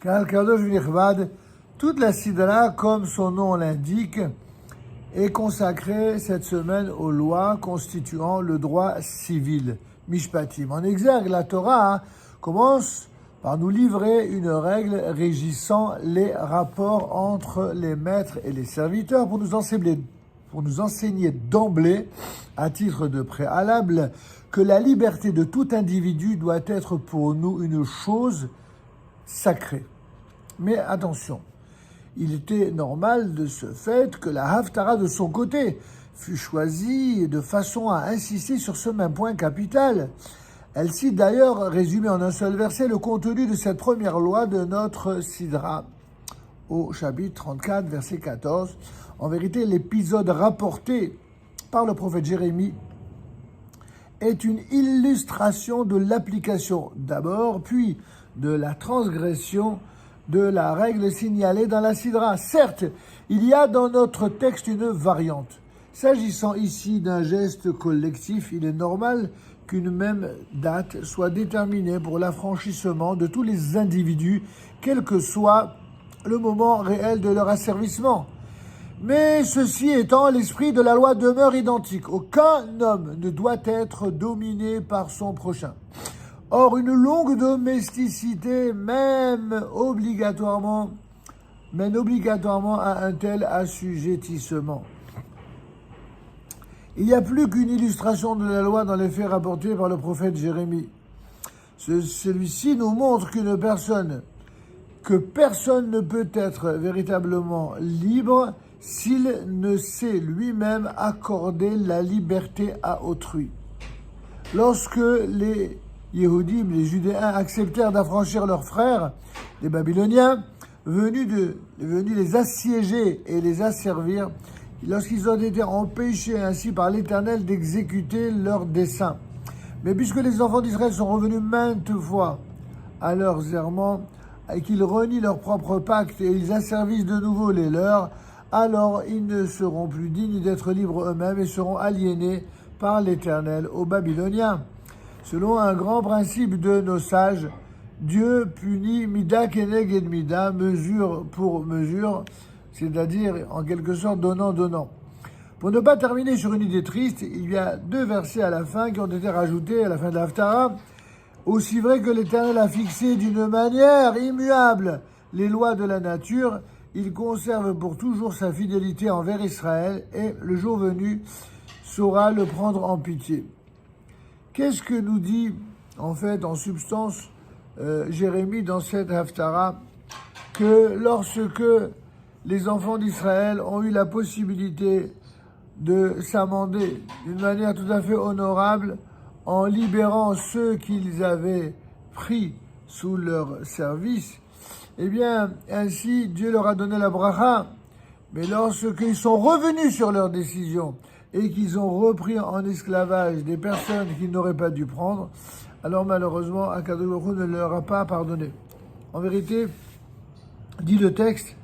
Car Kadosh V'Nichvad, toute la Sidra, comme son nom l'indique, est consacrée cette semaine aux lois constituant le droit civil, Mishpatim. En exergue, la Torah commence par nous livrer une règle régissant les rapports entre les maîtres et les serviteurs pour nous enseigner d'emblée, à titre de préalable, que la liberté de tout individu doit être pour nous une chose sacrée. Mais attention, il était normal de ce fait que la Haftara de son côté fut choisie de façon à insister sur ce même point capital. Elle cite d'ailleurs, résumé en un seul verset, le contenu de cette première loi de notre Sidra, au chapitre 34, verset 14. En vérité, l'épisode rapporté par le prophète Jérémie est une illustration de l'application d'abord, puis de la transgression de la règle signalée dans la Sidra. Certes, il y a dans notre texte une variante. S'agissant ici d'un geste collectif, il est normal qu'une même date soit déterminée pour l'affranchissement de tous les individus, quel que soit le moment réel de leur asservissement. Mais ceci étant, l'esprit de la loi demeure identique. Aucun homme ne doit être dominé par son prochain. Or, une longue domesticité mène obligatoirement à un tel assujettissement. Il n'y a plus qu'une illustration de la loi dans les faits rapportés par le prophète Jérémie. Celui-ci nous montre que personne ne peut être véritablement libre s'il ne sait lui-même accorder la liberté à autrui. Lorsque les Yéhoudim, les Judéens, acceptèrent d'affranchir leurs frères, les Babyloniens, venus les assiéger et les asservir, lorsqu'ils ont été empêchés ainsi par l'Éternel d'exécuter leurs desseins. Mais puisque les enfants d'Israël sont revenus maintes fois à leurs errements, et qu'ils renient leur propre pacte et ils asservissent de nouveau les leurs, alors ils ne seront plus dignes d'être libres eux-mêmes et seront aliénés par l'Éternel aux Babyloniens. Selon un grand principe de nos sages, Dieu punit mida keneged mida, mesure pour mesure, c'est-à-dire en quelque sorte donnant. Pour ne pas terminer sur une idée triste, il y a 2 versets à la fin qui ont été rajoutés à la fin de l'Haftara. Aussi vrai que l'Éternel a fixé d'une manière immuable les lois de la nature, il conserve pour toujours sa fidélité envers Israël et, le jour venu, saura le prendre en pitié. Qu'est-ce que nous dit, en fait, en substance, Jérémie dans cette Haftara? Que lorsque les enfants d'Israël ont eu la possibilité de s'amender d'une manière tout à fait honorable en libérant ceux qu'ils avaient pris sous leur service, eh bien, ainsi, Dieu leur a donné la bracha. Mais lorsqu'ils sont revenus sur leur décision et qu'ils ont repris en esclavage des personnes qu'ils n'auraient pas dû prendre, alors malheureusement, Akadosh Baruch Hu ne leur a pas pardonné. En vérité, dit le texte,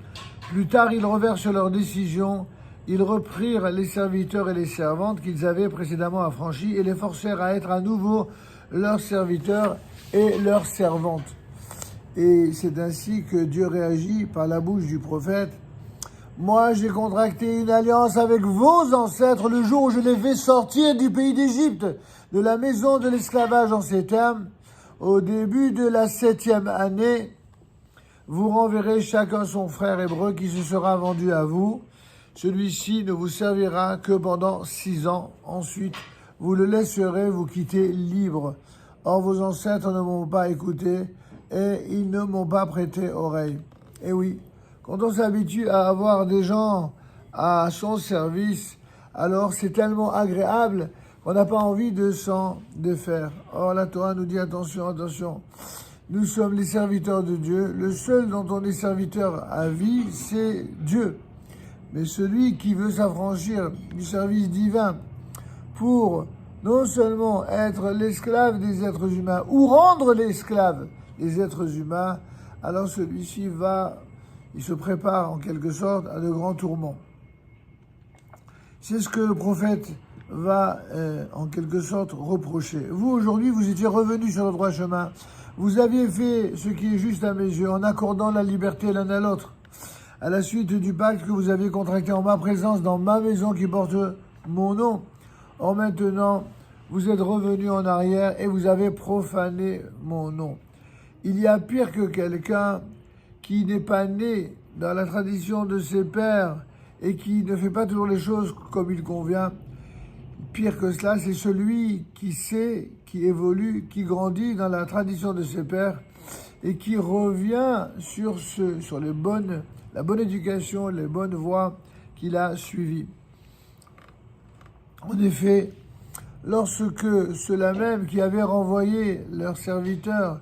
plus tard ils revinrent sur leur décision, ils reprirent les serviteurs et les servantes qu'ils avaient précédemment affranchis et les forcèrent à être à nouveau leurs serviteurs et leurs servantes. Et c'est ainsi que Dieu réagit par la bouche du prophète. Moi, j'ai contracté une alliance avec vos ancêtres le jour où je les fais sortir du pays d'Égypte, de la maison de l'esclavage en ces termes. Au début de la 7e année, vous renverrez chacun son frère hébreu qui se sera vendu à vous. Celui-ci ne vous servira que pendant 6 ans. Ensuite, vous le laisserez vous quitter libre. Or, vos ancêtres ne m'ont pas écouté et ils ne m'ont pas prêté oreille. Et oui, quand on s'habitue à avoir des gens à son service, alors c'est tellement agréable qu'on n'a pas envie de s'en défaire. Or, la Torah nous dit attention, nous sommes les serviteurs de Dieu. Le seul dont on est serviteur à vie, c'est Dieu. Mais celui qui veut s'affranchir du service divin pour non seulement être l'esclave des êtres humains ou rendre l'esclave des êtres humains, alors celui-ci il se prépare en quelque sorte à de grands tourments. C'est ce que le prophète va en quelque sorte reprocher. Vous, aujourd'hui, vous étiez revenus sur le droit chemin. Vous aviez fait ce qui est juste à mes yeux en accordant la liberté l'un à l'autre, à la suite du pacte que vous aviez contracté en ma présence dans ma maison qui porte mon nom. Or maintenant, vous êtes revenu en arrière et vous avez profané mon nom. Il y a pire que quelqu'un qui n'est pas né dans la tradition de ses pères et qui ne fait pas toujours les choses comme il convient. Pire que cela, c'est celui qui sait, qui évolue, qui grandit dans la tradition de ses pères et qui revient sur la bonne éducation, les bonnes voies qu'il a suivies. En effet, lorsque ceux-là même qui avaient renvoyé leurs serviteurs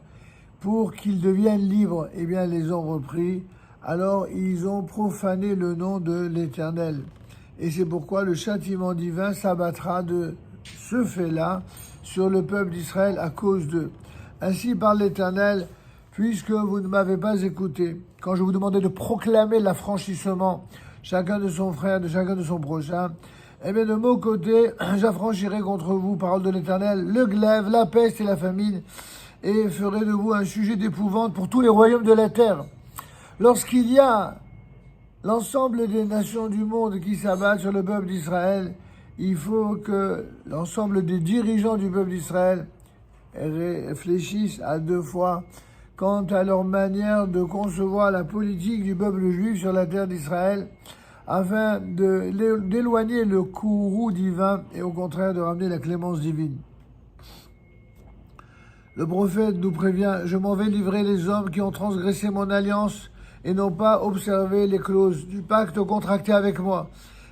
pour qu'ils deviennent libres, eh bien, les ont repris, alors ils ont profané le nom de l'Éternel. Et c'est pourquoi le châtiment divin s'abattra de ce fait-là sur le peuple d'Israël à cause d'eux. Ainsi parle l'Éternel, puisque vous ne m'avez pas écouté, quand je vous demandais de proclamer l'affranchissement, chacun de son frère, de chacun de son prochain, eh bien de mon côté, j'affranchirai contre vous, parole de l'Éternel, le glaive, la peste et la famine, et ferai de vous un sujet d'épouvante pour tous les royaumes de la terre. Lorsqu'il y a l'ensemble des nations du monde qui s'abattent sur le peuple d'Israël, il faut que l'ensemble des dirigeants du peuple d'Israël réfléchissent à deux fois quant à leur manière de concevoir la politique du peuple juif sur la terre d'Israël, afin d'éloigner le courroux divin et au contraire de ramener la clémence divine. Le prophète nous prévient, je m'en vais livrer les hommes qui ont transgressé mon alliance et n'ont pas observé les clauses du pacte contracté avec moi.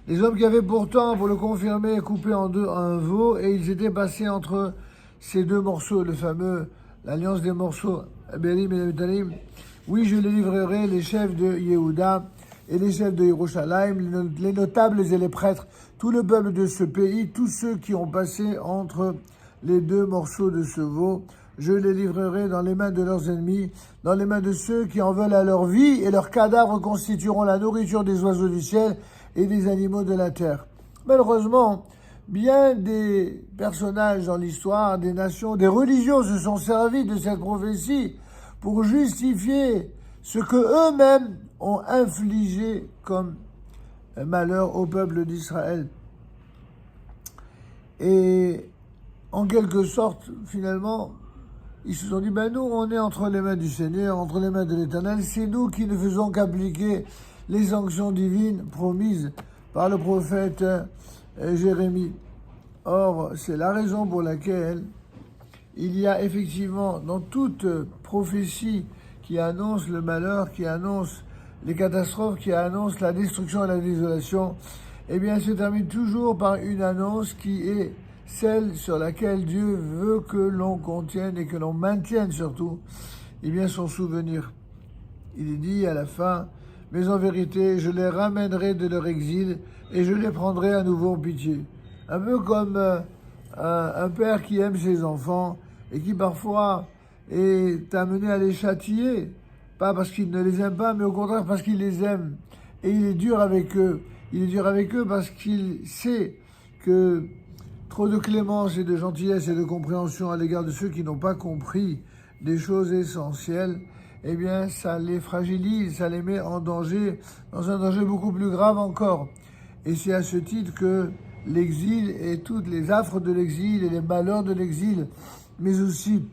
Les hommes qui avaient pourtant, pour le confirmer, coupé en deux un veau, et ils étaient passés entre ces deux morceaux, le fameux, l'alliance des morceaux, Bérim et Netalim. Oui, je les livrerai, les chefs de Yehuda et les chefs de Yerushalayim, les notables et les prêtres, tout le peuple de ce pays, tous ceux qui ont passé entre les deux morceaux de ce veau, je les livrerai dans les mains de leurs ennemis, dans les mains de ceux qui en veulent à leur vie, et leurs cadavres constitueront la nourriture des oiseaux du ciel et des animaux de la terre. Malheureusement, bien des personnages dans l'histoire, des nations, des religions se sont servis de cette prophétie pour justifier ce que eux-mêmes ont infligé comme malheur au peuple d'Israël. Et en quelque sorte, finalement, ils se sont dit, nous, on est entre les mains du Seigneur, entre les mains de l'Éternel, c'est nous qui ne faisons qu'appliquer les sanctions divines promises par le prophète Jérémie. Or, c'est la raison pour laquelle il y a effectivement dans toute prophétie qui annonce le malheur, qui annonce les catastrophes, qui annonce la destruction et la désolation, eh bien, se termine toujours par une annonce qui est celle sur laquelle Dieu veut que l'on contienne et que l'on maintienne surtout, eh bien, son souvenir. Il est dit à la fin, mais en vérité, je les ramènerai de leur exil et je les prendrai à nouveau en pitié. Un peu comme un père qui aime ses enfants et qui parfois est amené à les châtier, pas parce qu'il ne les aime pas, mais au contraire parce qu'il les aime. Et il est dur avec eux. Il est dur avec eux parce qu'il sait que trop de clémence et de gentillesse et de compréhension à l'égard de ceux qui n'ont pas compris des choses essentielles, eh bien, ça les fragilise, ça les met en danger, dans un danger beaucoup plus grave encore. Et c'est à ce titre que l'exil et toutes les affres de l'exil et les malheurs de l'exil, mais aussi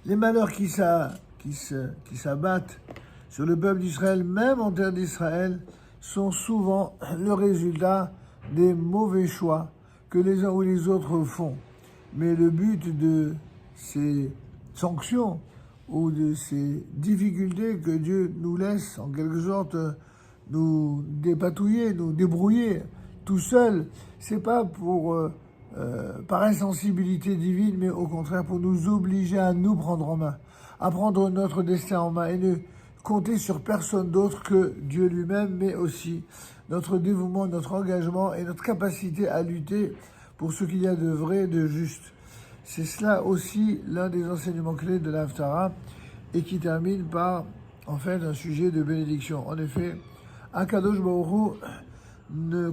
les malheurs qui s'abattent sur le peuple d'Israël, même en terre d'Israël, sont souvent le résultat des mauvais choix que les uns ou les autres font. Mais le but de ces sanctions ou de ces difficultés que Dieu nous laisse en quelque sorte nous dépatouiller, nous débrouiller tout seul, c'est pas pour par insensibilité divine, mais au contraire pour nous obliger à nous prendre en main, à prendre notre destin en main et ne compter sur personne d'autre que Dieu lui-même, mais aussi notre dévouement, notre engagement et notre capacité à lutter pour ce qu'il y a de vrai, de juste. C'est cela aussi l'un des enseignements clés de l'Haftarah et qui termine par, en fait, un sujet de bénédiction. En effet, Akadosh Baruch Hu,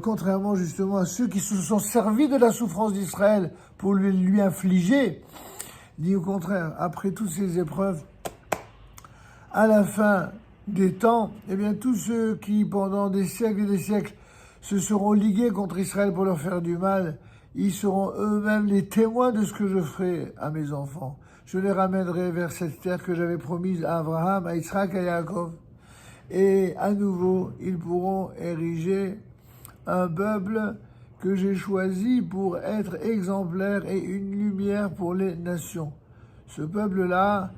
contrairement justement à ceux qui se sont servis de la souffrance d'Israël pour lui infliger, Il dit au contraire, après toutes ces épreuves, à la fin des temps, eh bien, tous ceux qui, pendant des siècles et des siècles, se seront ligués contre Israël pour leur faire du mal, ils seront eux-mêmes les témoins de ce que je ferai à mes enfants. Je les ramènerai vers cette terre que j'avais promise à Abraham, à Israël, à Yaakov. Et à nouveau, ils pourront ériger un peuple que j'ai choisi pour être exemplaire et une lumière pour les nations. Ce peuple-là,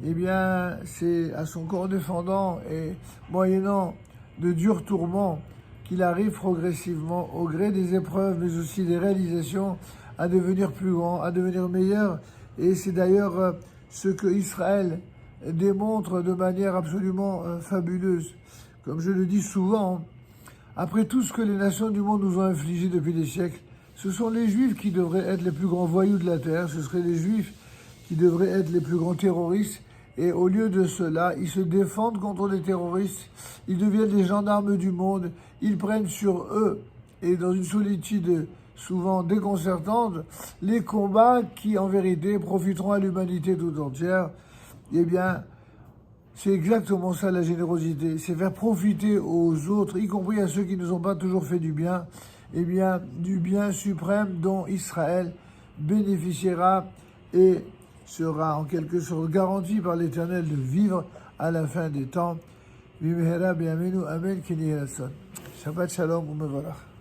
eh bien, c'est à son corps défendant et moyennant de durs tourments qu'il arrive progressivement, au gré des épreuves, mais aussi des réalisations, à devenir plus grand, à devenir meilleur. Et c'est d'ailleurs ce que Israël démontre de manière absolument fabuleuse. Comme je le dis souvent, après tout ce que les nations du monde nous ont infligé depuis des siècles, ce sont les Juifs qui devraient être les plus grands voyous de la terre, ce seraient les Juifs qui devraient être les plus grands terroristes, et au lieu de cela, ils se défendent contre les terroristes, ils deviennent les gendarmes du monde, ils prennent sur eux, et dans une solitude souvent déconcertante, les combats qui en vérité profiteront à l'humanité tout entière. Eh bien, c'est exactement ça la générosité, c'est faire profiter aux autres, y compris à ceux qui ne nous ont pas toujours fait du bien, eh bien, du bien suprême dont Israël bénéficiera et sera en quelque sorte garanti par l'Éternel de vivre à la fin des temps. Amen. Shabbat shalom umevorach.